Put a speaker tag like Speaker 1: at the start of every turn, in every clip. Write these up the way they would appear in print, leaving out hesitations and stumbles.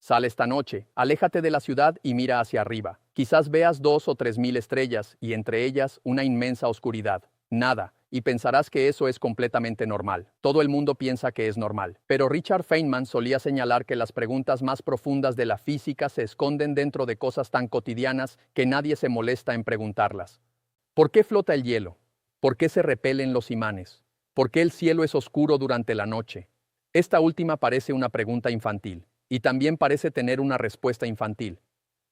Speaker 1: Sal esta noche, aléjate de la ciudad y mira hacia arriba. Quizás veas 2 o 3 mil estrellas y entre ellas una inmensa oscuridad. Nada, y pensarás que eso es completamente normal. Todo el mundo piensa que es normal. Pero Richard Feynman solía señalar que las preguntas más profundas de la física se esconden dentro de cosas tan cotidianas que nadie se molesta en preguntarlas. ¿Por qué flota el hielo? ¿Por qué se repelen los imanes? ¿Por qué el cielo es oscuro durante la noche? Esta última parece una pregunta infantil, y también parece tener una respuesta infantil.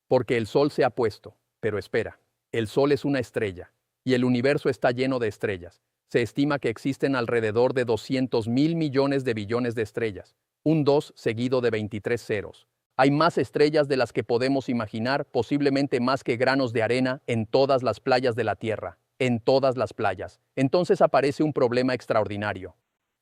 Speaker 1: Porque el sol se ha puesto, pero espera, el sol es una estrella, y el universo está lleno de estrellas. Se estima que existen alrededor de 200.000 millones de billones de estrellas, un 2 seguido de 23 ceros. Hay más estrellas de las que podemos imaginar, posiblemente más que granos de arena en todas las playas de la Tierra, en todas las playas. Entonces aparece un problema extraordinario.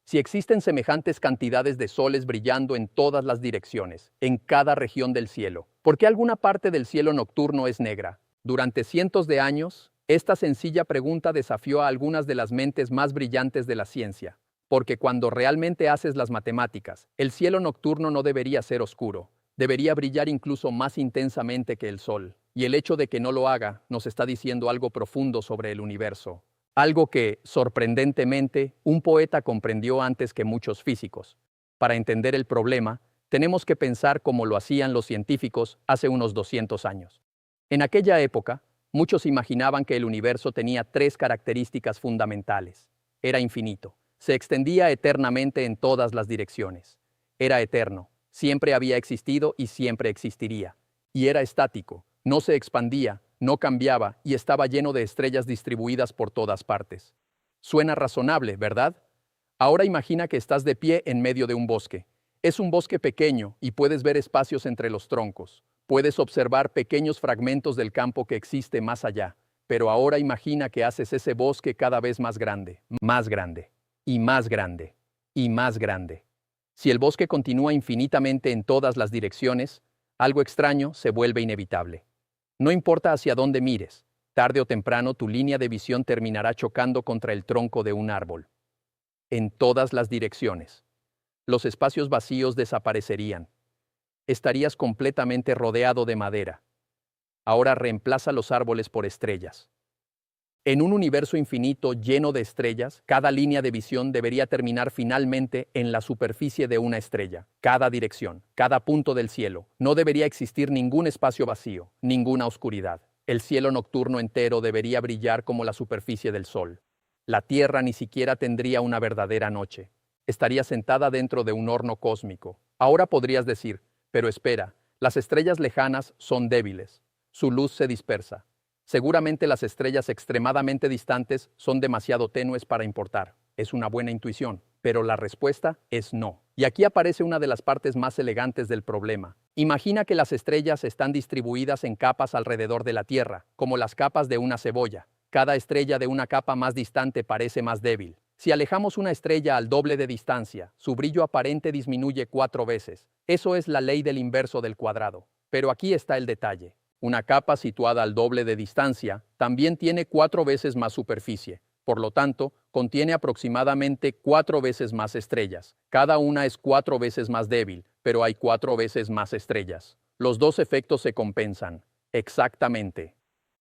Speaker 1: Si existen semejantes cantidades de soles brillando en todas las direcciones, en cada región del cielo, ¿por qué alguna parte del cielo nocturno es negra? Durante cientos de años, esta sencilla pregunta desafió a algunas de las mentes más brillantes de la ciencia, porque cuando realmente haces las matemáticas, el cielo nocturno no debería ser oscuro, debería brillar incluso más intensamente que el sol, y el hecho de que no lo haga nos está diciendo algo profundo sobre el universo. Algo que, sorprendentemente, un poeta comprendió antes que muchos físicos. Para entender el problema, tenemos que pensar como lo hacían los científicos hace unos 200 años. En aquella época, muchos imaginaban que el universo tenía 3 características fundamentales. Era infinito, se extendía eternamente en todas las direcciones. Era eterno, siempre había existido y siempre existiría. Y era estático, no se expandía, no cambiaba y estaba lleno de estrellas distribuidas por todas partes. Suena razonable, ¿verdad? Ahora imagina que estás de pie en medio de un bosque. Es un bosque pequeño y puedes ver espacios entre los troncos. Puedes observar pequeños fragmentos del campo que existe más allá. Pero ahora imagina que haces ese bosque cada vez más grande, y más grande, y más grande. Si el bosque continúa infinitamente en todas las direcciones, algo extraño se vuelve inevitable. No importa hacia dónde mires, tarde o temprano tu línea de visión terminará chocando contra el tronco de un árbol. En todas las direcciones. Los espacios vacíos desaparecerían. Estarías completamente rodeado de madera. Ahora reemplaza los árboles por estrellas. En un universo infinito lleno de estrellas, cada línea de visión debería terminar finalmente en la superficie de una estrella. Cada dirección, cada punto del cielo. No debería existir ningún espacio vacío, ninguna oscuridad. El cielo nocturno entero debería brillar como la superficie del sol. La Tierra ni siquiera tendría una verdadera noche. Estaría sentada dentro de un horno cósmico. Ahora podrías decir, pero espera, las estrellas lejanas son débiles. Su luz se dispersa. Seguramente las estrellas extremadamente distantes son demasiado tenues para importar. Es una buena intuición, pero la respuesta es no. Y aquí aparece una de las partes más elegantes del problema. Imagina que las estrellas están distribuidas en capas alrededor de la Tierra, como las capas de una cebolla. Cada estrella de una capa más distante parece más débil. Si alejamos una estrella al doble de distancia, su brillo aparente disminuye 4 veces. Eso es la ley del inverso del cuadrado. Pero aquí está el detalle. Una capa situada al doble de distancia también tiene 4 veces más superficie. Por lo tanto, contiene aproximadamente 4 veces más estrellas. Cada una es 4 veces más débil, pero hay 4 veces más estrellas. Los dos efectos se compensan. Exactamente.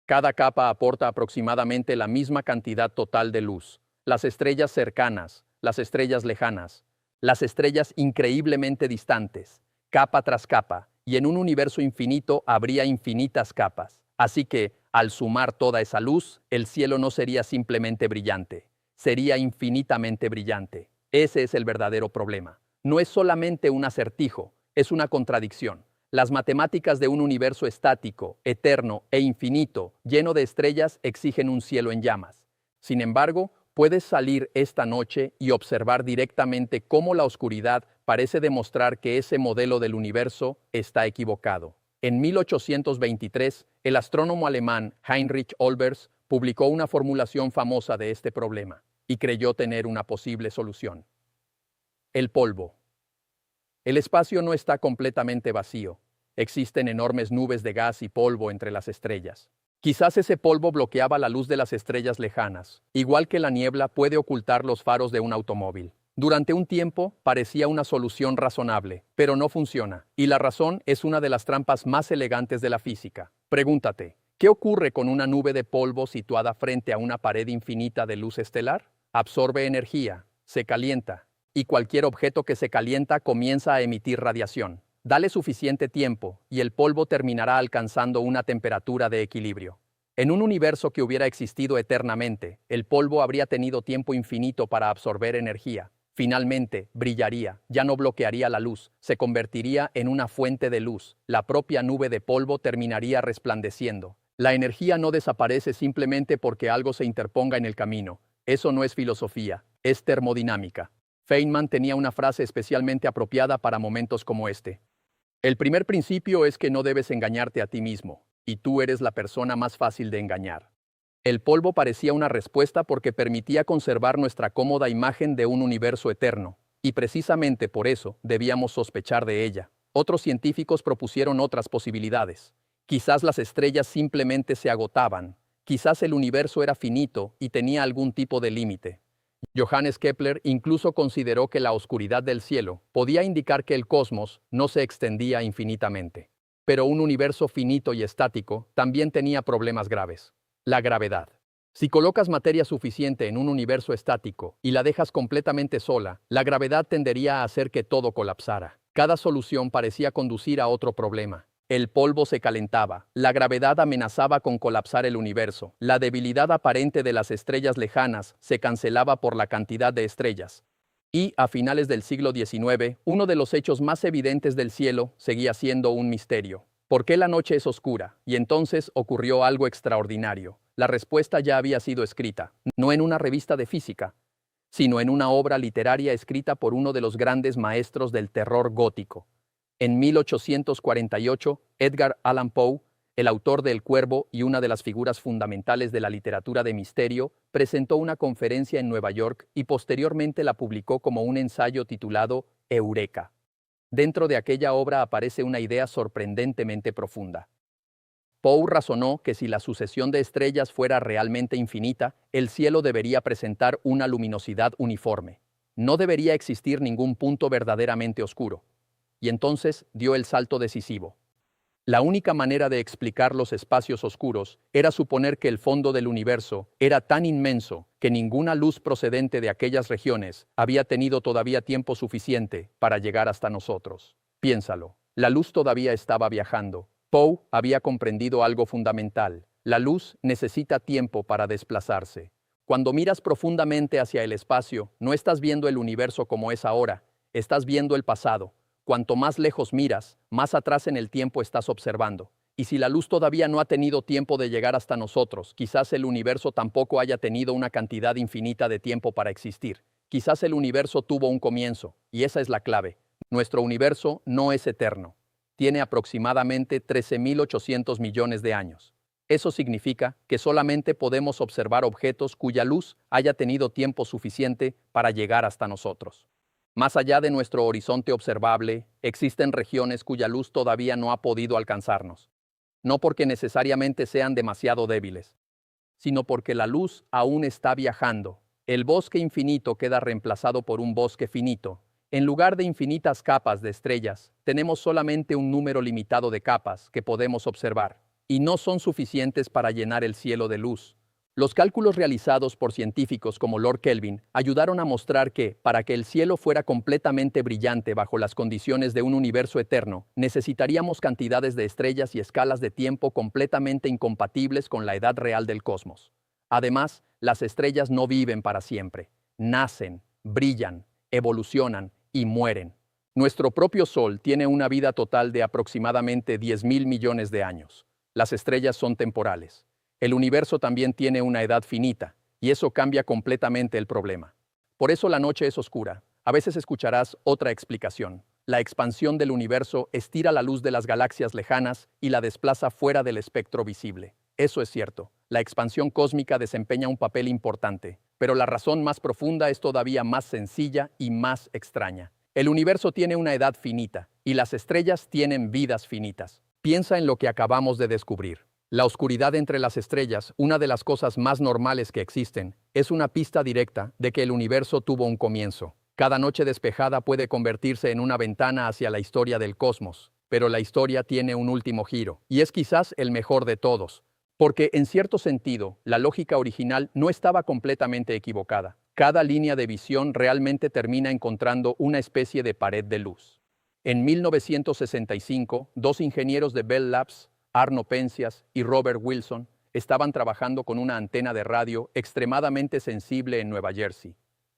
Speaker 1: Cada capa aporta aproximadamente la misma cantidad total de luz. Las estrellas cercanas, las estrellas lejanas, las estrellas increíblemente distantes, capa tras capa, y en un universo infinito habría infinitas capas. Así que, al sumar toda esa luz, el cielo no sería simplemente brillante, sería infinitamente brillante. Ese es el verdadero problema. No es solamente un acertijo, es una contradicción. Las matemáticas de un universo estático, eterno e infinito, lleno de estrellas, exigen un cielo en llamas. Sin embargo, puedes salir esta noche y observar directamente cómo la oscuridad parece demostrar que ese modelo del universo está equivocado. En 1823, el astrónomo alemán Heinrich Olbers publicó una formulación famosa de este problema y creyó tener una posible solución. El polvo. El espacio no está completamente vacío. Existen enormes nubes de gas y polvo entre las estrellas. Quizás ese polvo bloqueaba la luz de las estrellas lejanas, igual que la niebla puede ocultar los faros de un automóvil. Durante un tiempo parecía una solución razonable, pero no funciona, y la razón es una de las trampas más elegantes de la física. Pregúntate, ¿qué ocurre con una nube de polvo situada frente a una pared infinita de luz estelar? Absorbe energía, se calienta, y cualquier objeto que se calienta comienza a emitir radiación. Dale suficiente tiempo, y el polvo terminará alcanzando una temperatura de equilibrio. En un universo que hubiera existido eternamente, el polvo habría tenido tiempo infinito para absorber energía. Finalmente, brillaría, ya no bloquearía la luz, se convertiría en una fuente de luz. La propia nube de polvo terminaría resplandeciendo. La energía no desaparece simplemente porque algo se interponga en el camino. Eso no es filosofía, es termodinámica. Feynman tenía una frase especialmente apropiada para momentos como este. El primer principio es que no debes engañarte a ti mismo, y tú eres la persona más fácil de engañar. El polvo parecía una respuesta porque permitía conservar nuestra cómoda imagen de un universo eterno, y precisamente por eso debíamos sospechar de ella. Otros científicos propusieron otras posibilidades. Quizás las estrellas simplemente se agotaban, quizás el universo era finito y tenía algún tipo de límite. Johannes Kepler incluso consideró que la oscuridad del cielo podía indicar que el cosmos no se extendía infinitamente. Pero un universo finito y estático también tenía problemas graves. La gravedad. Si colocas materia suficiente en un universo estático y la dejas completamente sola, la gravedad tendería a hacer que todo colapsara. Cada solución parecía conducir a otro problema. El polvo se calentaba, la gravedad amenazaba con colapsar el universo, la debilidad aparente de las estrellas lejanas se cancelaba por la cantidad de estrellas. Y, a finales del siglo XIX, uno de los hechos más evidentes del cielo seguía siendo un misterio. ¿Por qué la noche es oscura? Y entonces ocurrió algo extraordinario. La respuesta ya había sido escrita, no en una revista de física, sino en una obra literaria escrita por uno de los grandes maestros del terror gótico. En 1848, Edgar Allan Poe, el autor de El Cuervo y una de las figuras fundamentales de la literatura de misterio, presentó una conferencia en Nueva York y posteriormente la publicó como un ensayo titulado Eureka. Dentro de aquella obra aparece una idea sorprendentemente profunda. Poe razonó que si la sucesión de estrellas fuera realmente infinita, el cielo debería presentar una luminosidad uniforme. No debería existir ningún punto verdaderamente oscuro. Y entonces dio el salto decisivo. La única manera de explicar los espacios oscuros era suponer que el fondo del universo era tan inmenso que ninguna luz procedente de aquellas regiones había tenido todavía tiempo suficiente para llegar hasta nosotros. Piénsalo, la luz todavía estaba viajando. Poe había comprendido algo fundamental. La luz necesita tiempo para desplazarse. Cuando miras profundamente hacia el espacio, no estás viendo el universo como es ahora, estás viendo el pasado. Cuanto más lejos miras, más atrás en el tiempo estás observando. Y si la luz todavía no ha tenido tiempo de llegar hasta nosotros, quizás el universo tampoco haya tenido una cantidad infinita de tiempo para existir. Quizás el universo tuvo un comienzo, y esa es la clave. Nuestro universo no es eterno. Tiene aproximadamente 13.800 millones de años. Eso significa que solamente podemos observar objetos cuya luz haya tenido tiempo suficiente para llegar hasta nosotros. Más allá de nuestro horizonte observable, existen regiones cuya luz todavía no ha podido alcanzarnos. No porque necesariamente sean demasiado débiles, sino porque la luz aún está viajando. El bosque infinito queda reemplazado por un bosque finito. En lugar de infinitas capas de estrellas, tenemos solamente un número limitado de capas que podemos observar, y no son suficientes para llenar el cielo de luz. Los cálculos realizados por científicos como Lord Kelvin ayudaron a mostrar que, para que el cielo fuera completamente brillante bajo las condiciones de un universo eterno, necesitaríamos cantidades de estrellas y escalas de tiempo completamente incompatibles con la edad real del cosmos. Además, las estrellas no viven para siempre. Nacen, brillan, evolucionan y mueren. Nuestro propio Sol tiene una vida total de aproximadamente 10.000 millones de años. Las estrellas son temporales. El universo también tiene una edad finita, y eso cambia completamente el problema. Por eso la noche es oscura. A veces escucharás otra explicación. La expansión del universo estira la luz de las galaxias lejanas y la desplaza fuera del espectro visible. Eso es cierto. La expansión cósmica desempeña un papel importante, pero la razón más profunda es todavía más sencilla y más extraña. El universo tiene una edad finita, y las estrellas tienen vidas finitas. Piensa en lo que acabamos de descubrir. La oscuridad entre las estrellas, una de las cosas más normales que existen, es una pista directa de que el universo tuvo un comienzo. Cada noche despejada puede convertirse en una ventana hacia la historia del cosmos, pero la historia tiene un último giro, y es quizás el mejor de todos, porque en cierto sentido, la lógica original no estaba completamente equivocada. Cada línea de visión realmente termina encontrando una especie de pared de luz. En 1965, dos ingenieros de Bell Labs, Arno Penzias y Robert Wilson, estaban trabajando con una antena de radio extremadamente sensible en Nueva Jersey.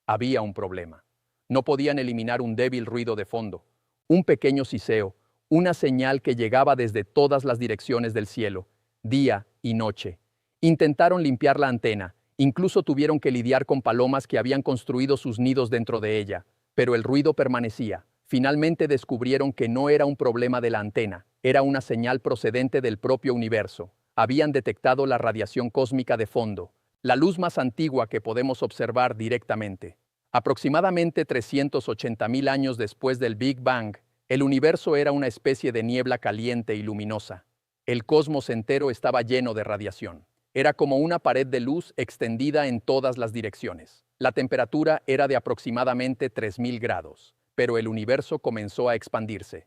Speaker 1: Había un problema. No podían eliminar un débil ruido de fondo, un pequeño siseo, una señal que llegaba desde todas las direcciones del cielo, día y noche. Intentaron limpiar la antena, incluso tuvieron que lidiar con palomas que habían construido sus nidos dentro de ella, pero el ruido permanecía. Finalmente descubrieron que no era un problema de la antena, era una señal procedente del propio universo. Habían detectado la radiación cósmica de fondo, la luz más antigua que podemos observar directamente. Aproximadamente 380.000 años después del Big Bang, el universo era una especie de niebla caliente y luminosa. El cosmos entero estaba lleno de radiación. Era como una pared de luz extendida en todas las direcciones. La temperatura era de aproximadamente 3.000 grados, pero el universo comenzó a expandirse.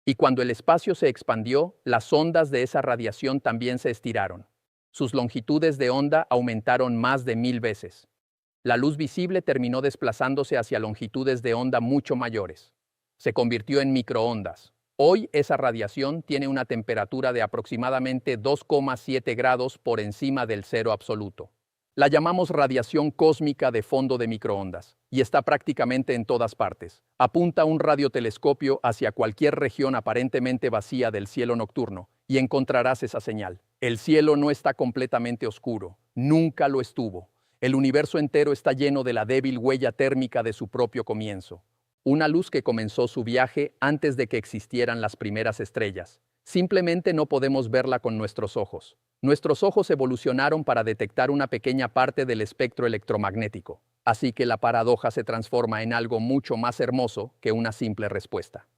Speaker 1: Y cuando el espacio se expandió, las ondas de esa radiación también se estiraron. Sus longitudes de onda aumentaron más de 1000 veces. La luz visible terminó desplazándose hacia longitudes de onda mucho mayores. Se convirtió en microondas. Hoy esa radiación tiene una temperatura de aproximadamente 2,7 grados por encima del cero absoluto. La llamamos radiación cósmica de fondo de microondas, y está prácticamente en todas partes. Apunta un radiotelescopio hacia cualquier región aparentemente vacía del cielo nocturno, y encontrarás esa señal. El cielo no está completamente oscuro, nunca lo estuvo. El universo entero está lleno de la débil huella térmica de su propio comienzo. Una luz que comenzó su viaje antes de que existieran las primeras estrellas. Simplemente no podemos verla con nuestros ojos. Nuestros ojos evolucionaron para detectar una pequeña parte del espectro electromagnético. Así que la paradoja se transforma en algo mucho más hermoso que una simple respuesta.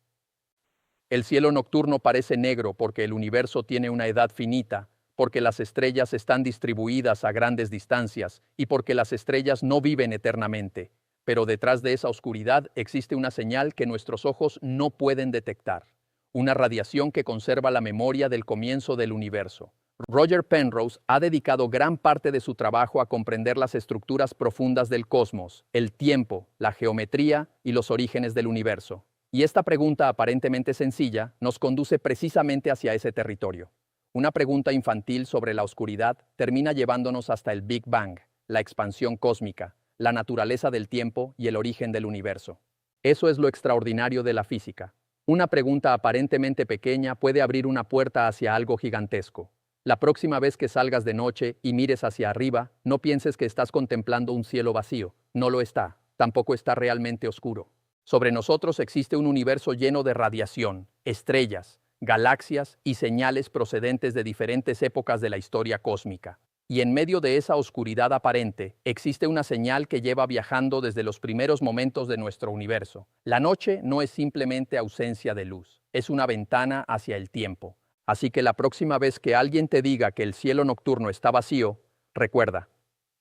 Speaker 1: El cielo nocturno parece negro porque el universo tiene una edad finita, porque las estrellas están distribuidas a grandes distancias y porque las estrellas no viven eternamente. Pero detrás de esa oscuridad existe una señal que nuestros ojos no pueden detectar. Una radiación que conserva la memoria del comienzo del universo. Roger Penrose ha dedicado gran parte de su trabajo a comprender las estructuras profundas del cosmos, el tiempo, la geometría y los orígenes del universo. Y esta pregunta aparentemente sencilla nos conduce precisamente hacia ese territorio. Una pregunta infantil sobre la oscuridad termina llevándonos hasta el Big Bang, la expansión cósmica, la naturaleza del tiempo y el origen del universo. Eso es lo extraordinario de la física. Una pregunta aparentemente pequeña puede abrir una puerta hacia algo gigantesco. La próxima vez que salgas de noche y mires hacia arriba, no pienses que estás contemplando un cielo vacío. No lo está. Tampoco está realmente oscuro. Sobre nosotros existe un universo lleno de radiación, estrellas, galaxias y señales procedentes de diferentes épocas de la historia cósmica. Y en medio de esa oscuridad aparente, existe una señal que lleva viajando desde los primeros momentos de nuestro universo. La noche no es simplemente ausencia de luz, es una ventana hacia el tiempo. Así que la próxima vez que alguien te diga que el cielo nocturno está vacío, recuerda,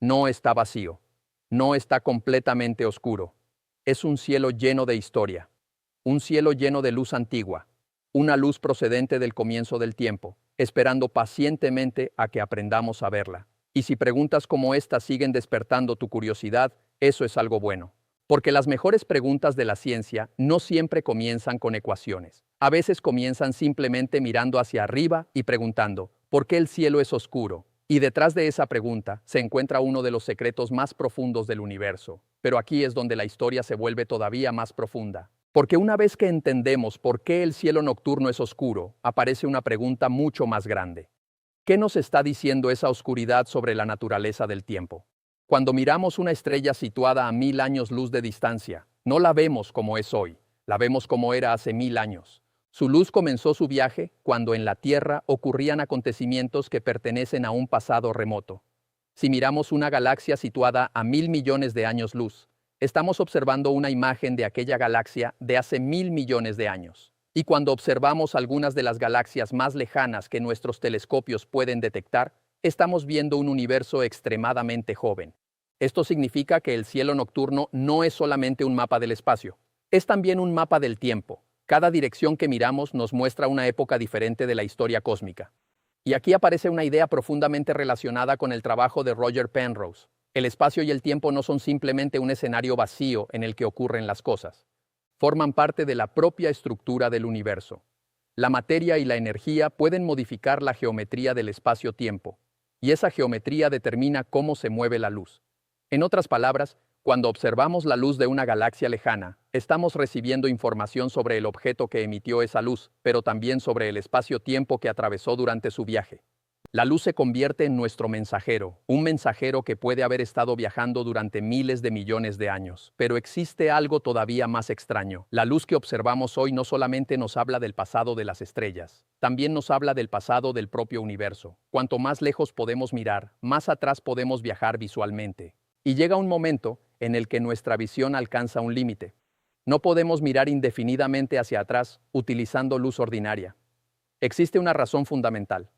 Speaker 1: no está vacío, no está completamente oscuro. Es un cielo lleno de historia, un cielo lleno de luz antigua, una luz procedente del comienzo del tiempo, esperando pacientemente a que aprendamos a verla. Y si preguntas como esta siguen despertando tu curiosidad, eso es algo bueno. Porque las mejores preguntas de la ciencia no siempre comienzan con ecuaciones. A veces comienzan simplemente mirando hacia arriba y preguntando, ¿por qué el cielo es oscuro? Y detrás de esa pregunta se encuentra uno de los secretos más profundos del universo. Pero aquí es donde la historia se vuelve todavía más profunda. Porque una vez que entendemos por qué el cielo nocturno es oscuro, aparece una pregunta mucho más grande. ¿Qué nos está diciendo esa oscuridad sobre la naturaleza del tiempo? Cuando miramos una estrella situada a 1000 años luz de distancia, no la vemos como es hoy, la vemos como era hace 1000 años. Su luz comenzó su viaje cuando en la Tierra ocurrían acontecimientos que pertenecen a un pasado remoto. Si miramos una galaxia situada a 1000 millones de años luz, estamos observando una imagen de aquella galaxia de hace 1000 millones de años. Y cuando observamos algunas de las galaxias más lejanas que nuestros telescopios pueden detectar, estamos viendo un universo extremadamente joven. Esto significa que el cielo nocturno no es solamente un mapa del espacio, es también un mapa del tiempo. Cada dirección que miramos nos muestra una época diferente de la historia cósmica. Y aquí aparece una idea profundamente relacionada con el trabajo de Roger Penrose. El espacio y el tiempo no son simplemente un escenario vacío en el que ocurren las cosas. Forman parte de la propia estructura del universo. La materia y la energía pueden modificar la geometría del espacio-tiempo, y esa geometría determina cómo se mueve la luz. En otras palabras, cuando observamos la luz de una galaxia lejana, estamos recibiendo información sobre el objeto que emitió esa luz, pero también sobre el espacio-tiempo que atravesó durante su viaje. La luz se convierte en nuestro mensajero, un mensajero que puede haber estado viajando durante miles de millones de años. Pero existe algo todavía más extraño. La luz que observamos hoy no solamente nos habla del pasado de las estrellas, también nos habla del pasado del propio universo. Cuanto más lejos podemos mirar, más atrás podemos viajar visualmente. Y llega un momento en el que nuestra visión alcanza un límite. No podemos mirar indefinidamente hacia atrás utilizando luz ordinaria. Existe una razón fundamental.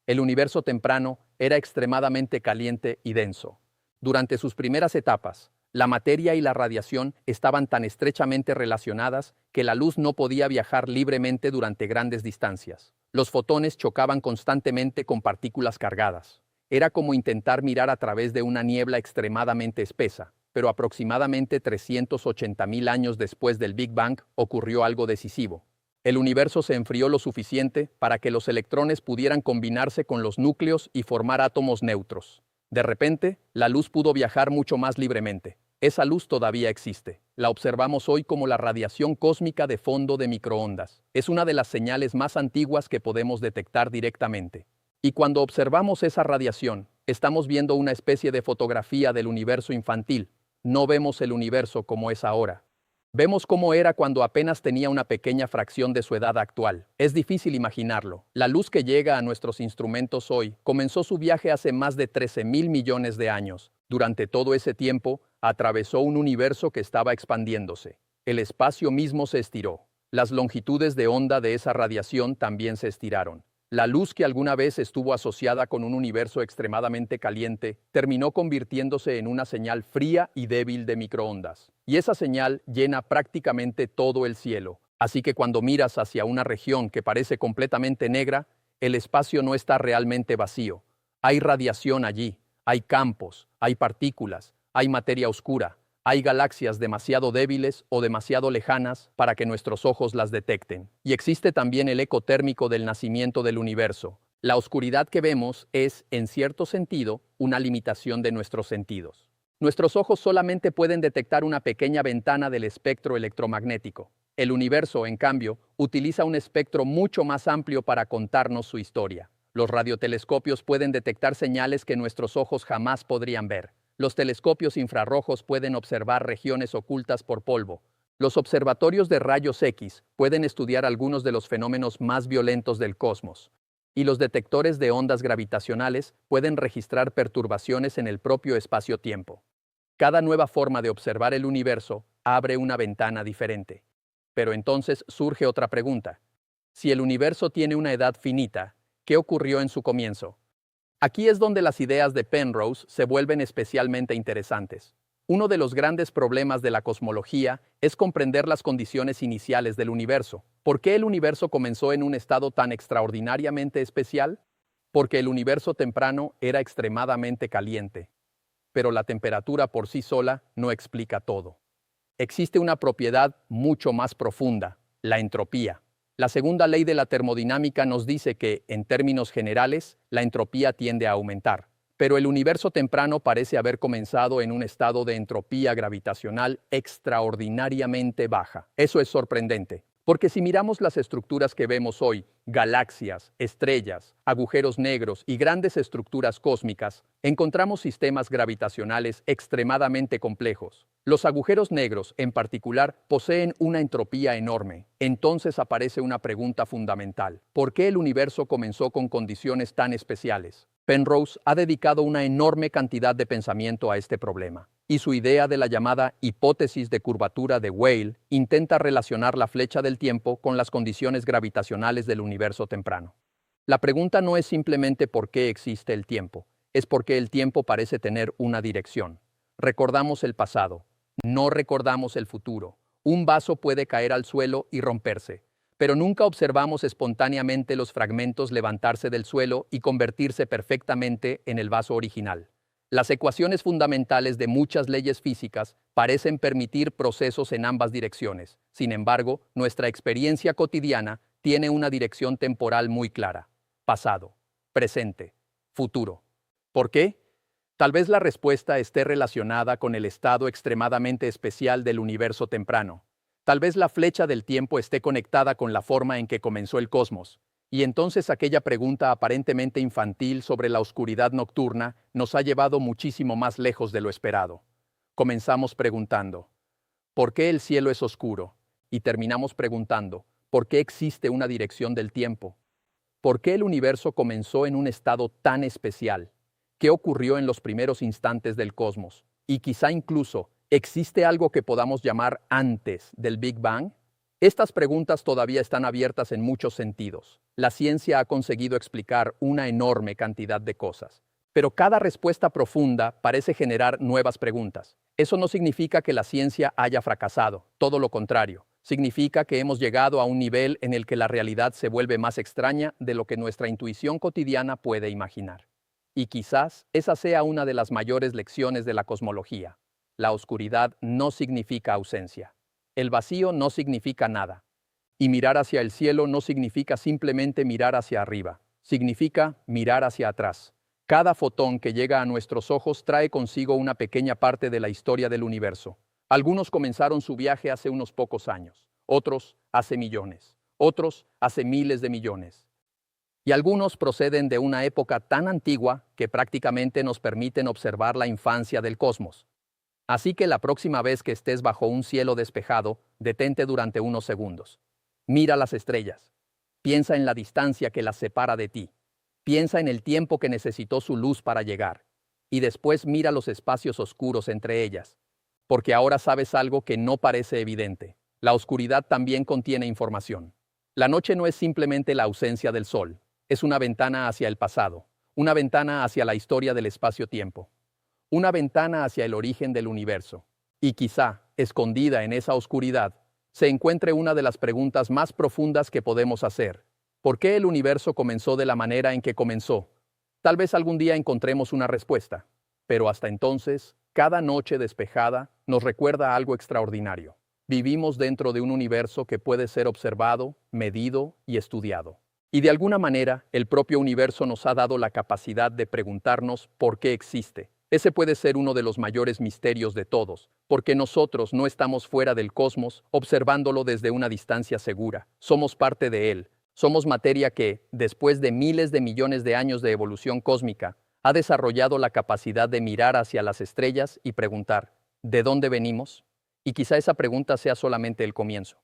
Speaker 1: El universo temprano era extremadamente caliente y denso. Durante sus primeras etapas, la materia y la radiación estaban tan estrechamente relacionadas que la luz no podía viajar libremente durante grandes distancias. Los fotones chocaban constantemente con partículas cargadas. Era como intentar mirar a través de una niebla extremadamente espesa, pero aproximadamente 380.000 años después del Big Bang ocurrió algo decisivo. El universo se enfrió lo suficiente para que los electrones pudieran combinarse con los núcleos y formar átomos neutros. De repente, la luz pudo viajar mucho más libremente. Esa luz todavía existe. La observamos hoy como la radiación cósmica de fondo de microondas. Es una de las señales más antiguas que podemos detectar directamente. Y cuando observamos esa radiación, estamos viendo una especie de fotografía del universo infantil. No vemos el universo como es ahora. Vemos cómo era cuando apenas tenía una pequeña fracción de su edad actual. Es difícil imaginarlo. La luz que llega a nuestros instrumentos hoy comenzó su viaje hace más de 13.000 millones de años. Durante todo ese tiempo, atravesó un universo que estaba expandiéndose. El espacio mismo se estiró. Las longitudes de onda de esa radiación también se estiraron. La luz que alguna vez estuvo asociada con un universo extremadamente caliente terminó convirtiéndose en una señal fría y débil de microondas. Y esa señal llena prácticamente todo el cielo. Así que cuando miras hacia una región que parece completamente negra, el espacio no está realmente vacío. Hay radiación allí, hay campos, hay partículas, hay materia oscura. Hay galaxias demasiado débiles o demasiado lejanas para que nuestros ojos las detecten. Y existe también el eco térmico del nacimiento del universo. La oscuridad que vemos es, en cierto sentido, una limitación de nuestros sentidos. Nuestros ojos solamente pueden detectar una pequeña ventana del espectro electromagnético. El universo, en cambio, utiliza un espectro mucho más amplio para contarnos su historia. Los radiotelescopios pueden detectar señales que nuestros ojos jamás podrían ver. Los telescopios infrarrojos pueden observar regiones ocultas por polvo. Los observatorios de rayos X pueden estudiar algunos de los fenómenos más violentos del cosmos. Y los detectores de ondas gravitacionales pueden registrar perturbaciones en el propio espacio-tiempo. Cada nueva forma de observar el universo abre una ventana diferente. Pero entonces surge otra pregunta. Si el universo tiene una edad finita, ¿qué ocurrió en su comienzo? Aquí es donde las ideas de Penrose se vuelven especialmente interesantes. Uno de los grandes problemas de la cosmología es comprender las condiciones iniciales del universo. ¿Por qué el universo comenzó en un estado tan extraordinariamente especial? Porque el universo temprano era extremadamente caliente. Pero la temperatura por sí sola no explica todo. Existe una propiedad mucho más profunda, la entropía. La segunda ley de la termodinámica nos dice que, en términos generales, la entropía tiende a aumentar. Pero el universo temprano parece haber comenzado en un estado de entropía gravitacional extraordinariamente baja. Eso es sorprendente, porque si miramos las estructuras que vemos hoy, galaxias, estrellas, agujeros negros y grandes estructuras cósmicas, encontramos sistemas gravitacionales extremadamente complejos. Los agujeros negros, en particular, poseen una entropía enorme. Entonces aparece una pregunta fundamental. ¿Por qué el universo comenzó con condiciones tan especiales? Penrose ha dedicado una enorme cantidad de pensamiento a este problema, y su idea de la llamada hipótesis de curvatura de Weyl intenta relacionar la flecha del tiempo con las condiciones gravitacionales del universo temprano. La pregunta no es simplemente por qué existe el tiempo, es por qué el tiempo parece tener una dirección. recordamos el pasado, no recordamos el futuro. Un vaso puede caer al suelo y romperse, pero nunca observamos espontáneamente los fragmentos levantarse del suelo y convertirse perfectamente en el vaso original. Las ecuaciones fundamentales de muchas leyes físicas parecen permitir procesos en ambas direcciones. Sin embargo, nuestra experiencia cotidiana tiene una dirección temporal muy clara: pasado, presente, futuro. ¿Por qué? Tal vez la respuesta esté relacionada con el estado extremadamente especial del universo temprano. Tal vez la flecha del tiempo esté conectada con la forma en que comenzó el cosmos. Y entonces aquella pregunta aparentemente infantil sobre la oscuridad nocturna nos ha llevado muchísimo más lejos de lo esperado. Comenzamos preguntando, ¿por qué el cielo es oscuro? Y terminamos preguntando, ¿por qué existe una dirección del tiempo? ¿Por qué el universo comenzó en un estado tan especial? ¿Qué ocurrió en los primeros instantes del cosmos? Y quizá incluso, ¿existe algo que podamos llamar antes del Big Bang? Estas preguntas todavía están abiertas en muchos sentidos. La ciencia ha conseguido explicar una enorme cantidad de cosas, pero cada respuesta profunda parece generar nuevas preguntas. Eso no significa que la ciencia haya fracasado, todo lo contrario. Significa que hemos llegado a un nivel en el que la realidad se vuelve más extraña de lo que nuestra intuición cotidiana puede imaginar. Y quizás esa sea una de las mayores lecciones de la cosmología. La oscuridad no significa ausencia. El vacío no significa nada. Y mirar hacia el cielo no significa simplemente mirar hacia arriba. Significa mirar hacia atrás. Cada fotón que llega a nuestros ojos trae consigo una pequeña parte de la historia del universo. Algunos comenzaron su viaje hace unos pocos años, otros hace millones, otros hace miles de millones. Y algunos proceden de una época tan antigua que prácticamente nos permiten observar la infancia del cosmos. Así que la próxima vez que estés bajo un cielo despejado, detente durante unos segundos. Mira las estrellas. Piensa en la distancia que las separa de ti. Piensa en el tiempo que necesitó su luz para llegar. Y después mira los espacios oscuros entre ellas. Porque ahora sabes algo que no parece evidente. La oscuridad también contiene información. La noche no es simplemente la ausencia del sol. Es una ventana hacia el pasado. Una ventana hacia la historia del espacio-tiempo. Una ventana hacia el origen del universo. Y quizá, escondida en esa oscuridad, se encuentre una de las preguntas más profundas que podemos hacer. ¿Por qué el universo comenzó de la manera en que comenzó? Tal vez algún día encontremos una respuesta, pero hasta entonces, cada noche despejada nos recuerda algo extraordinario. Vivimos dentro de un universo que puede ser observado, medido y estudiado. Y de alguna manera, el propio universo nos ha dado la capacidad de preguntarnos por qué existe. Ese puede ser uno de los mayores misterios de todos, porque nosotros no estamos fuera del cosmos observándolo desde una distancia segura. Somos parte de él. Somos materia que, después de miles de millones de años de evolución cósmica, ha desarrollado la capacidad de mirar hacia las estrellas y preguntar, ¿de dónde venimos? Y quizá esa pregunta sea solamente el comienzo.